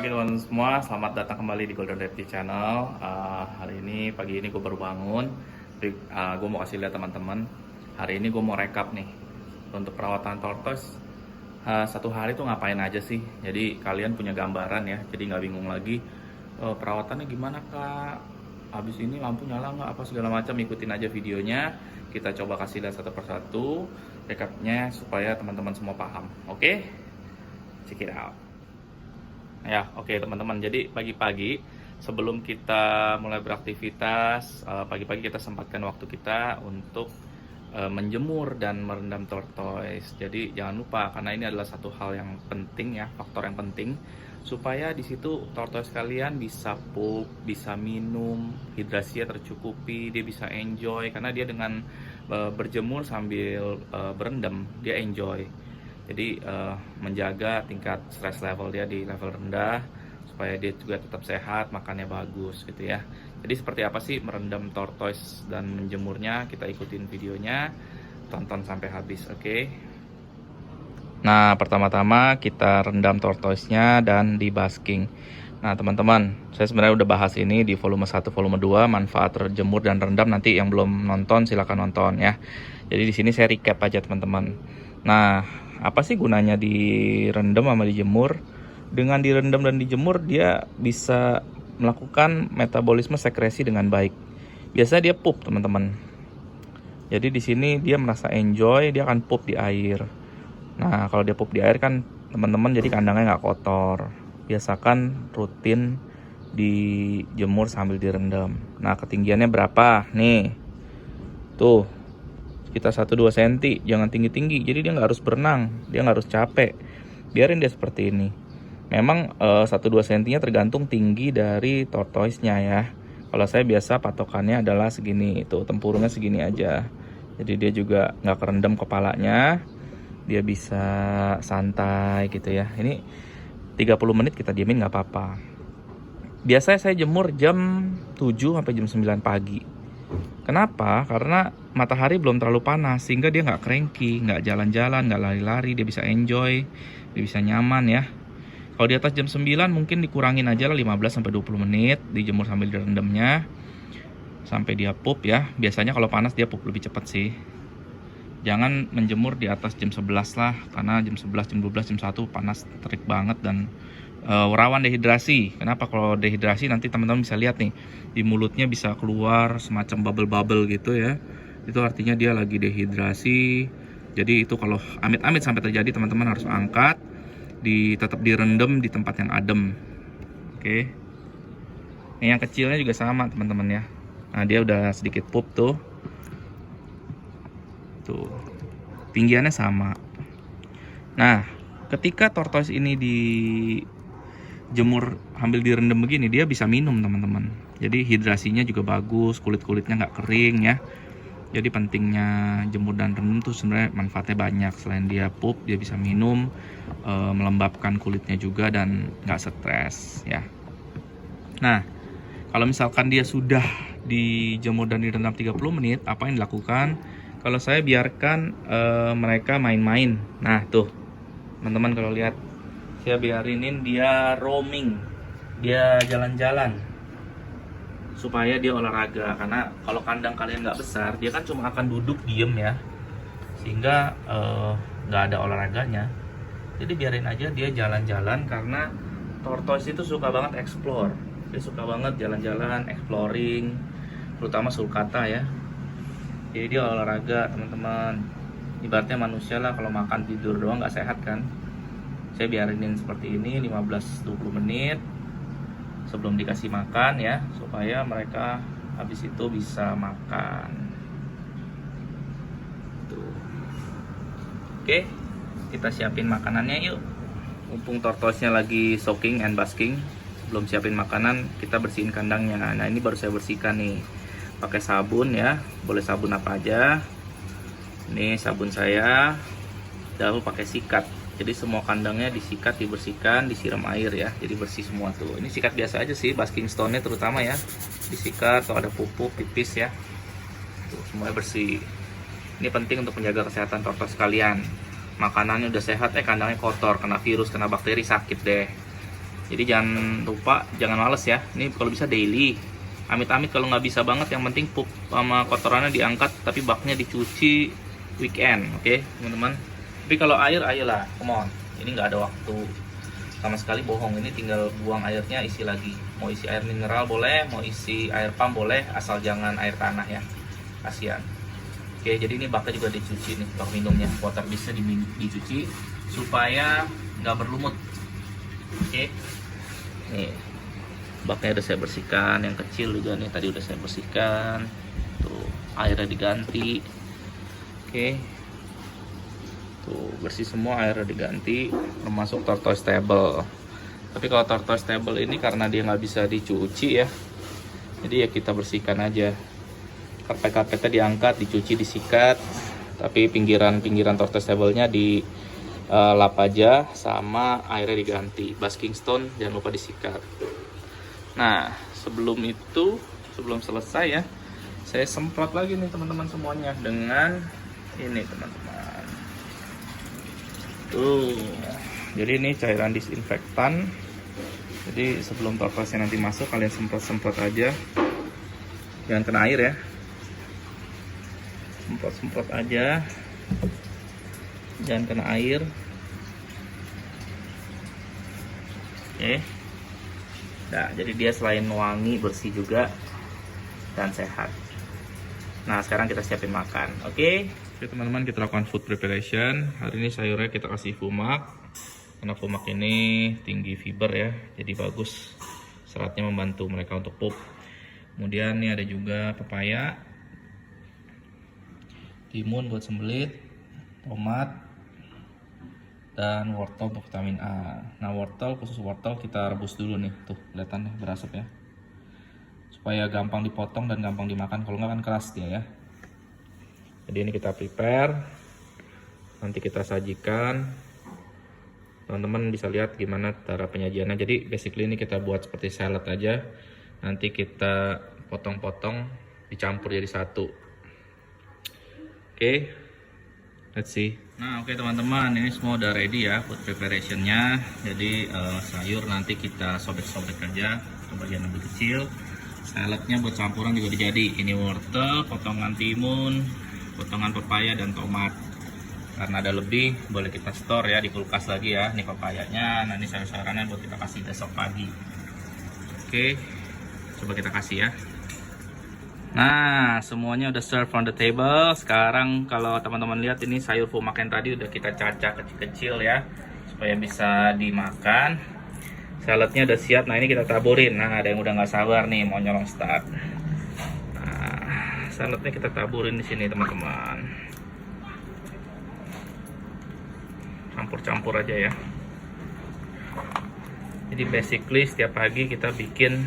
pagi teman-teman semua, selamat datang kembali di Golden Reptile Channel. Hari ini, pagi ini gue baru bangun. Gue mau kasih lihat teman-teman. Hari ini gue mau rekap nih untuk perawatan tortoise. Satu hari tuh ngapain aja sih? Jadi kalian punya gambaran ya, jadi nggak bingung lagi. Perawatannya gimana kak? Habis ini lampu nyala nggak? Apa segala macam? Ikutin aja videonya. Kita coba kasih lihat satu persatu rekapnya supaya teman-teman semua paham. Oke? Check it out. Ya, oke teman-teman. Jadi pagi-pagi sebelum kita mulai beraktivitas, pagi-pagi kita sempatkan waktu kita untuk menjemur dan merendam tortoise. Jadi jangan lupa karena ini adalah satu hal yang penting ya, faktor yang penting supaya di situ tortoise kalian bisa pup, bisa minum, hidrasinya tercukupi, dia bisa enjoy karena dia dengan berjemur sambil berendam, dia enjoy. Jadi menjaga tingkat stress level dia di level rendah supaya dia juga tetap sehat, makannya bagus gitu ya. Jadi seperti apa sih merendam tortoise dan menjemurnya? Kita ikutin videonya, tonton sampai habis, oke? Nah, pertama-tama kita rendam tortoise-nya dan di basking. Nah, teman-teman, saya sebenarnya udah bahas ini di volume 1, volume 2, manfaat terjemur dan rendam. Nanti yang belum nonton silakan nonton ya. Jadi di sini saya recap aja, teman-teman. Nah, apa sih gunanya direndam sama dijemur? Dengan direndam dan dijemur dia bisa melakukan metabolisme sekresi dengan baik. Biasanya dia pup, teman-teman. Jadi di sini dia merasa enjoy, dia akan pup di air. Nah, kalau dia pup di air kan teman-teman jadi kandangnya nggak kotor. Biasakan rutin dijemur sambil direndam. Nah, ketinggiannya berapa? Nih. Tuh. Sekitar 1-2 cm, jangan tinggi-tinggi. Jadi dia nggak harus berenang, dia nggak harus capek. Biarin dia seperti ini. Memang 1-2 cm tergantung tinggi dari tortoise-nya ya. Kalau saya biasa patokannya adalah segini, itu tempurungnya segini aja. Jadi dia juga nggak kerendam kepalanya, dia bisa santai gitu ya. Ini 30 menit kita diamin nggak apa-apa. Biasanya saya jemur jam 7 sampai jam 9 pagi. Kenapa? Karena matahari belum terlalu panas sehingga dia nggak cranky, nggak jalan-jalan, nggak lari-lari, dia bisa enjoy, dia bisa nyaman ya. Kalau di atas jam 9 mungkin dikurangin aja lah 15-20 menit dijemur sambil direndamnya sampai dia pup ya. Biasanya kalau panas dia pup lebih cepat sih. Jangan menjemur di atas jam 11 lah, karena jam 11, jam 12, jam 1 panas terik banget dan rawan dehidrasi. Kenapa? Kalau dehidrasi nanti teman-teman bisa lihat nih, di mulutnya bisa keluar semacam bubble-bubble gitu ya. Itu artinya dia lagi dehidrasi. Jadi itu kalau amit-amit sampai terjadi, teman-teman harus angkat, tetap direndam di tempat yang adem. Oke. Ini yang kecilnya juga sama, teman-teman ya. Nah, dia udah sedikit pup tuh. Tuh. Tinggiannya sama. Nah, ketika tortoise ini dijemur sambil direndam begini, dia bisa minum, teman-teman. Jadi hidrasinya juga bagus, kulit-kulitnya nggak kering ya. Jadi pentingnya jemur dan rendam tuh sebenarnya manfaatnya banyak. Selain dia pup, dia bisa minum, melembabkan kulitnya juga dan nggak stres ya. Nah, kalau misalkan dia sudah dijemur dan direndam 30 menit, apa yang dilakukan? Kalau saya biarkan mereka main-main. Nah tuh teman-teman, kalau lihat saya biarinin dia roaming, dia jalan-jalan supaya dia olahraga. Karena kalau kandang kalian nggak besar, dia kan cuma akan duduk diem ya, sehingga nggak ada olahraganya. Jadi biarin aja dia jalan-jalan, karena tortoise itu suka banget explore. Dia suka banget jalan-jalan, exploring, terutama sulcata ya. Jadi dia olahraga, teman-teman. Ibaratnya manusia lah, kalau makan tidur doang nggak sehat kan. Saya biarinin seperti ini 15-20 menit sebelum dikasih makan ya, supaya mereka habis itu bisa makan. Tuh. Oke, kita siapin makanannya yuk. Mumpung tortoise-nya lagi soaking and basking, belum siapin makanan, kita bersihin kandangnya. Nah, ini baru saya bersihkan nih. Pakai sabun ya, boleh sabun apa aja. Ini sabun saya, lalu pakai sikat. Jadi semua kandangnya disikat, dibersihkan, disiram air ya, jadi bersih semua tuh. Ini sikat biasa aja sih, basking stone-nya terutama ya, disikat kalau ada pupuk, pipis ya. Tuh, semuanya bersih. Ini penting untuk menjaga kesehatan tortoise kalian. Makanannya udah sehat, kandangnya kotor, kena virus, kena bakteri, sakit deh. Jadi jangan lupa, jangan males ya. Ini kalau bisa daily. Amit-amit kalau nggak bisa banget, yang penting pup sama kotorannya diangkat, tapi baknya dicuci weekend, oke teman-teman. Tapi kalau air, ayolah, come on. Ini nggak ada waktu sama sekali, bohong. Ini tinggal buang airnya, isi lagi. Mau isi air mineral boleh, mau isi air pump boleh, asal jangan air tanah ya. Kasihan. Oke, jadi ini baknya juga dicuci nih, bak minumnya. Water bisa dicuci supaya nggak berlumut. Oke. Nih, baknya udah saya bersihkan, yang kecil juga nih tadi udah saya bersihkan. Tuh, airnya diganti. Oke. Tuh, bersih semua, airnya diganti, termasuk tortoise table. Tapi kalau tortoise table ini karena dia nggak bisa dicuci ya, jadi ya kita bersihkan aja. Karpet-karpetnya diangkat, dicuci, disikat, tapi pinggiran-pinggiran tortoise table-nya di lap aja, sama airnya diganti. Basking stone jangan lupa disikat. Nah, sebelum selesai ya, saya semprot lagi nih teman-teman semuanya dengan ini teman-teman. Tuh, jadi ini cairan disinfektan. Jadi sebelum tortoise-nya nanti masuk, kalian semprot-semprot aja, jangan kena air ya. Semprot-semprot aja, jangan kena air. Oke. Nah, jadi dia selain wangi, bersih juga dan sehat. Nah, sekarang kita siapin makan. Oke teman-teman, kita lakukan food preparation. Hari ini sayurnya kita kasih fumak, karena fumak ini tinggi fiber ya, jadi bagus, seratnya membantu mereka untuk pup. Kemudian ini ada juga pepaya, timun buat sembelit, tomat, dan wortel untuk vitamin A. Nah, khusus wortel kita rebus dulu nih, tuh kelihatan nih berasap ya, supaya gampang dipotong dan gampang dimakan. Kalau nggak kan keras dia ya. Jadi ini kita prepare, nanti kita sajikan. Teman-teman bisa lihat gimana cara penyajiannya. Jadi basically ini kita buat seperti salad aja, nanti kita potong-potong, dicampur jadi satu. Oke, let's see. Nah, oke teman-teman, ini semua udah ready ya food preparationnya. Jadi sayur nanti kita sobek-sobek aja ke bagian lebih kecil. Saladnya buat campuran juga jadi. Ini wortel, potongan timun, potongan pepaya dan tomat. Karena ada lebih, boleh kita store ya di kulkas lagi ya. Ini pepayanya, nah ini sayur-sayurannya buat kita kasih besok pagi. Oke, coba kita kasih ya. Nah, semuanya udah serve on the table. Sekarang kalau teman-teman lihat, ini sayur fumak yang tadi udah kita cacah kecil-kecil ya, supaya bisa dimakan. Saladnya udah siap. Nah, ini kita taburin. Nah, ada yang udah nggak sabar nih mau nyolong start. Nah, saladnya kita taburin di sini teman-teman. Campur-campur aja ya. Jadi basically setiap pagi kita bikin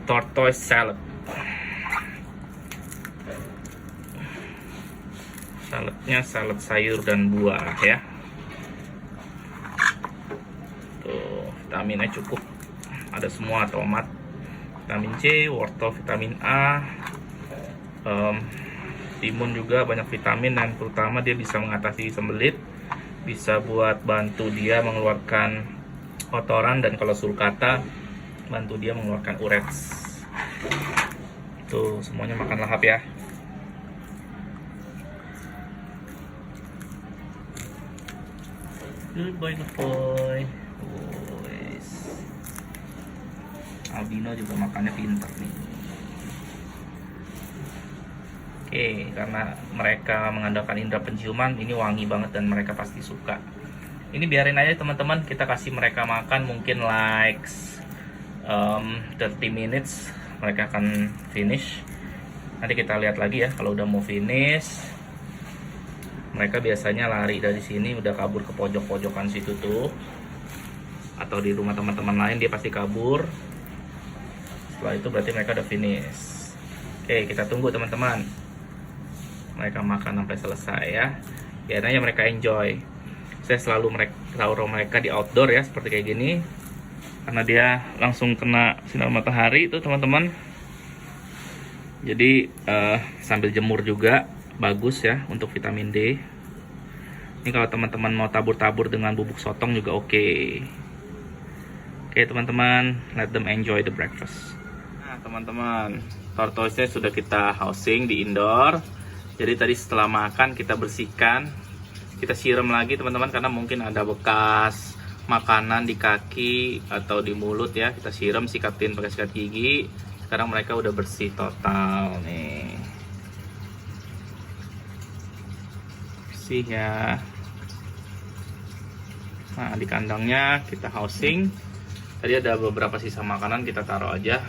tortoise salad. Saladnya salad sayur dan buah ya. Tuh, vitaminnya cukup. Ada semua, tomat, vitamin C, wortel vitamin A, timun juga banyak vitamin, dan terutama dia bisa mengatasi sembelit, bisa buat bantu dia mengeluarkan kotoran, dan kalau sulcata bantu dia mengeluarkan urets. Tuh, semuanya makan lahap ya. Good boy, good boy. Albino juga makannya pinter nih. Oke, karena mereka mengandalkan indera penciuman, ini wangi banget dan mereka pasti suka. Ini biarin aja teman-teman, kita kasih mereka makan mungkin like 30 minutes, mereka akan finish. Nanti kita lihat lagi ya kalau udah mau finish. Mereka biasanya lari dari sini, udah kabur ke pojok-pojokan situ tuh, atau di rumah teman-teman lain dia pasti kabur. Setelah itu berarti mereka udah finish. Oke, kita tunggu teman-teman. Mereka makan sampai selesai ya. Biasanya mereka enjoy. Saya selalu taruh mereka di outdoor ya, seperti kayak gini, karena dia langsung kena sinar matahari itu teman-teman. Jadi sambil jemur juga bagus ya untuk vitamin D. Ini kalau teman-teman mau tabur-tabur dengan bubuk sotong juga oke. Oke teman-teman, let them enjoy the breakfast. Nah teman-teman, tortoise-nya sudah kita housing di indoor. Jadi tadi setelah makan kita bersihkan, kita siram lagi teman-teman, karena mungkin ada bekas makanan di kaki atau di mulut ya. Kita siram, sikatin pakai sikat gigi. Sekarang mereka udah bersih total nih. Bersih ya. Nah di kandangnya kita housing. Tadi ada beberapa sisa makanan, kita taruh aja.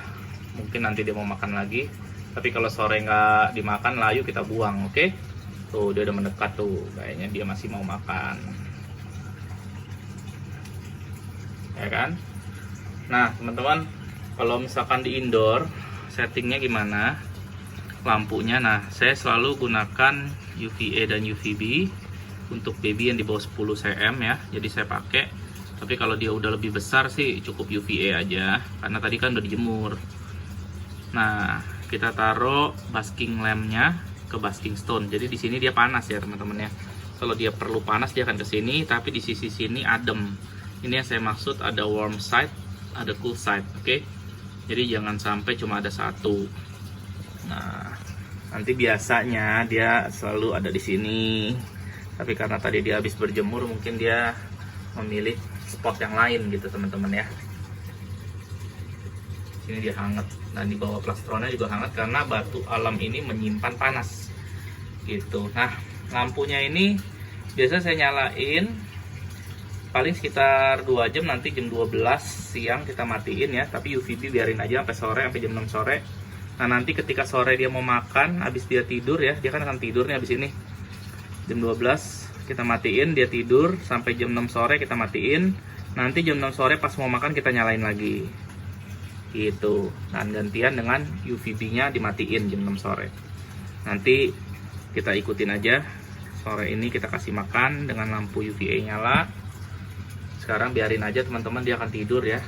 Mungkin nanti dia mau makan lagi. Tapi kalau sore nggak dimakan, layu kita buang, oke? Tuh, dia udah mendekat tuh. Kayaknya dia masih mau makan. Ya kan? Nah, teman-teman, kalau misalkan di indoor, settingnya gimana? Lampunya, nah, saya selalu gunakan UVA dan UVB untuk baby yang di bawah 10 cm ya. Jadi saya pakai. Tapi kalau dia udah lebih besar sih, cukup UVA aja. Karena tadi kan udah dijemur. Nah, kita taruh basking lampnya ke basking stone. Jadi di sini dia panas ya teman-teman ya. Kalau dia perlu panas dia akan ke sini, tapi di sisi sini adem. Ini yang saya maksud, ada warm side, ada cool side, oke? Jadi jangan sampai cuma ada satu. Nah, nanti biasanya dia selalu ada di sini. Tapi karena tadi dia habis berjemur, mungkin dia memilih spot yang lain gitu teman-teman ya. Ini dia hangat, dan di bawah plastronnya juga hangat karena batu alam ini menyimpan panas gitu. Nah lampunya ini biasa saya nyalain paling sekitar 2 jam, nanti jam 12 siang kita matiin ya. Tapi UVB biarin aja sampai sore, sampai jam 6 sore. Nah nanti ketika sore dia mau makan, habis dia tidur ya, dia kan akan tidur nih habis ini. Jam 12 kita matiin, dia tidur sampai jam 6 sore kita matiin. Nanti jam 6 sore pas mau makan kita nyalain lagi gitu. Dan gantian dengan UVB nya dimatiin jam 6 sore. Nanti kita ikutin aja. Sore ini kita kasih makan dengan lampu UVA nyala. Sekarang biarin aja teman-teman, dia akan tidur ya.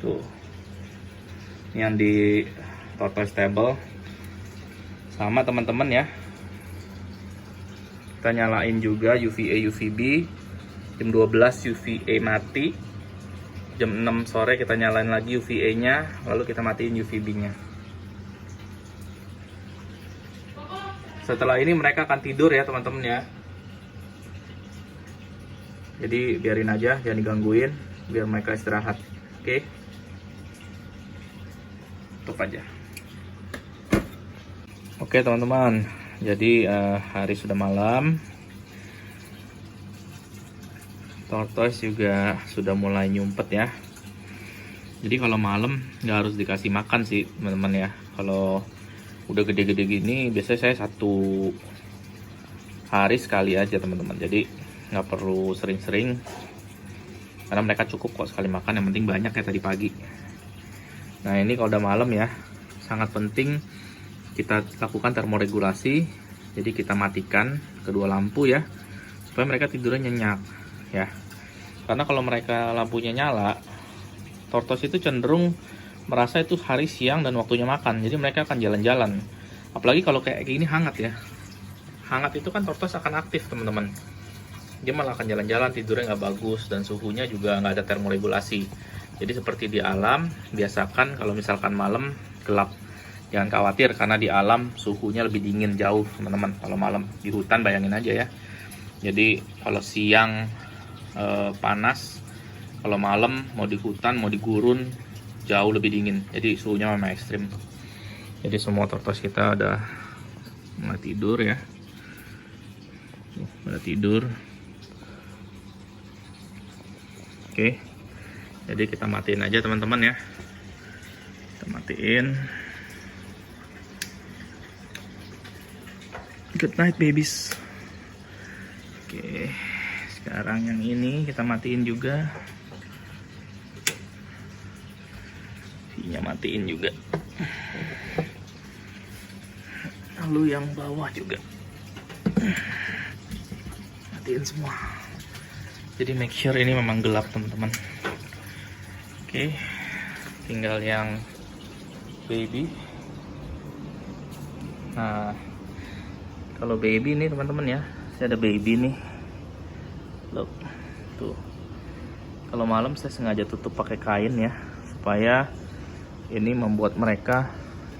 Tuh, ini yang di tortoise table sama teman-teman ya. Kita nyalain juga UVA UVB. Jam 12 UVA mati, jam 6 sore kita nyalain lagi UVA nya, lalu kita matiin UVB nya. Setelah ini mereka akan tidur ya teman-teman ya. Jadi biarin aja, jangan digangguin, biar mereka istirahat. Oke, tutup aja. Oke teman-teman, jadi hari sudah malam. Tortoise juga sudah mulai nyumpet ya. Jadi kalau malam nggak harus dikasih makan sih teman-teman ya. Kalau udah gede-gede gini biasanya saya 1 hari sekali aja teman-teman. Jadi nggak perlu sering-sering, karena mereka cukup kok sekali makan. Yang penting banyak kayak tadi pagi. Nah ini kalau udah malam ya, sangat penting kita lakukan termoregulasi. Jadi kita matikan kedua lampu ya, supaya mereka tidurnya nyenyak ya. Karena kalau mereka lampunya nyala, tortoise itu cenderung merasa itu hari siang dan waktunya makan. Jadi mereka akan jalan-jalan. Apalagi kalau kayak gini hangat ya. Hangat itu kan tortoise akan aktif teman-teman. Dia malah akan jalan-jalan, tidurnya nggak bagus, dan suhunya juga nggak ada termoregulasi. Jadi seperti di alam, biasakan kalau misalkan malam gelap. Jangan khawatir karena di alam suhunya lebih dingin jauh teman-teman. Kalau malam di hutan bayangin aja ya. Jadi kalau siang panas, kalau malam mau di hutan mau di gurun jauh lebih dingin. Jadi suhunya memang ekstrim. Jadi semua tortoise kita udah mulai tidur ya. Udah tidur. Oke, jadi kita matiin aja teman-teman ya. Kita matiin. Good night babies. Oke, sekarang yang ini kita matiin juga. Nya matiin juga. Lalu yang bawah juga matiin semua. Jadi make sure ini memang gelap teman-teman. Oke, tinggal yang baby. Nah, kalau baby nih teman-teman ya, saya ada baby nih. Look, tuh. Kalau malam saya sengaja tutup pakai kain ya, supaya ini membuat mereka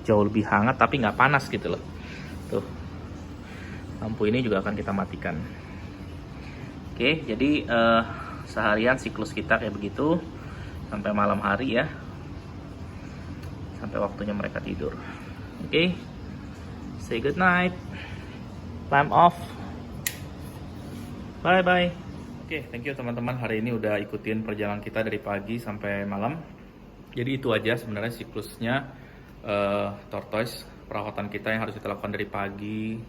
jauh lebih hangat tapi nggak panas gitu loh. Tuh, lampu ini juga akan kita matikan. Oke, jadi seharian siklus kita kayak begitu sampai malam hari ya, sampai waktunya mereka tidur. Oke, say good night, time off, bye bye. Oke, thank you teman-teman, hari ini udah ikutin perjalanan kita dari pagi sampai malam. Jadi itu aja sebenarnya siklusnya tortoise, perawatan kita yang harus kita lakukan dari pagi,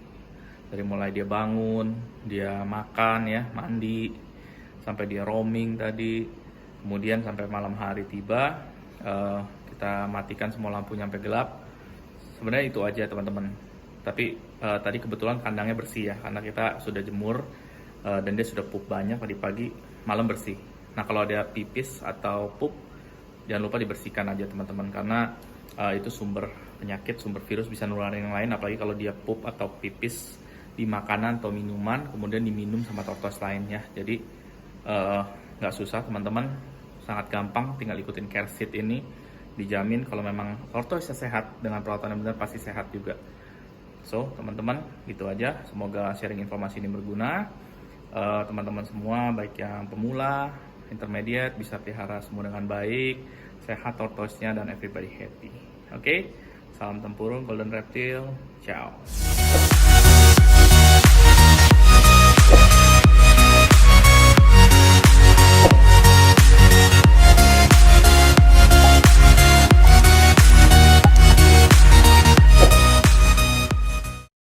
dari mulai dia bangun, dia makan ya, mandi, sampai dia roaming tadi, kemudian sampai malam hari tiba, kita matikan semua lampu sampai gelap. Sebenarnya itu aja teman-teman. Tapi tadi kebetulan kandangnya bersih ya, karena kita sudah jemur dan dia sudah pup banyak tadi pagi, malam bersih. Nah kalau ada pipis atau pup, jangan lupa dibersihkan aja teman-teman, karena itu sumber penyakit, sumber virus, bisa nularin yang lain. Apalagi kalau dia pup atau pipis di makanan atau minuman, kemudian diminum sama tortoise lainnya. Jadi nggak susah teman-teman, sangat gampang, tinggal ikutin care sheet ini, dijamin kalau memang tortoise sehat dengan perawatan yang benar pasti sehat juga. So teman-teman, gitu aja, semoga sharing informasi ini berguna. Teman-teman semua, baik yang pemula, intermediate, bisa pelihara semua dengan baik, sehat tortoise-nya, dan everybody happy. Oke, salam tempurung Golden Reptile, ciao.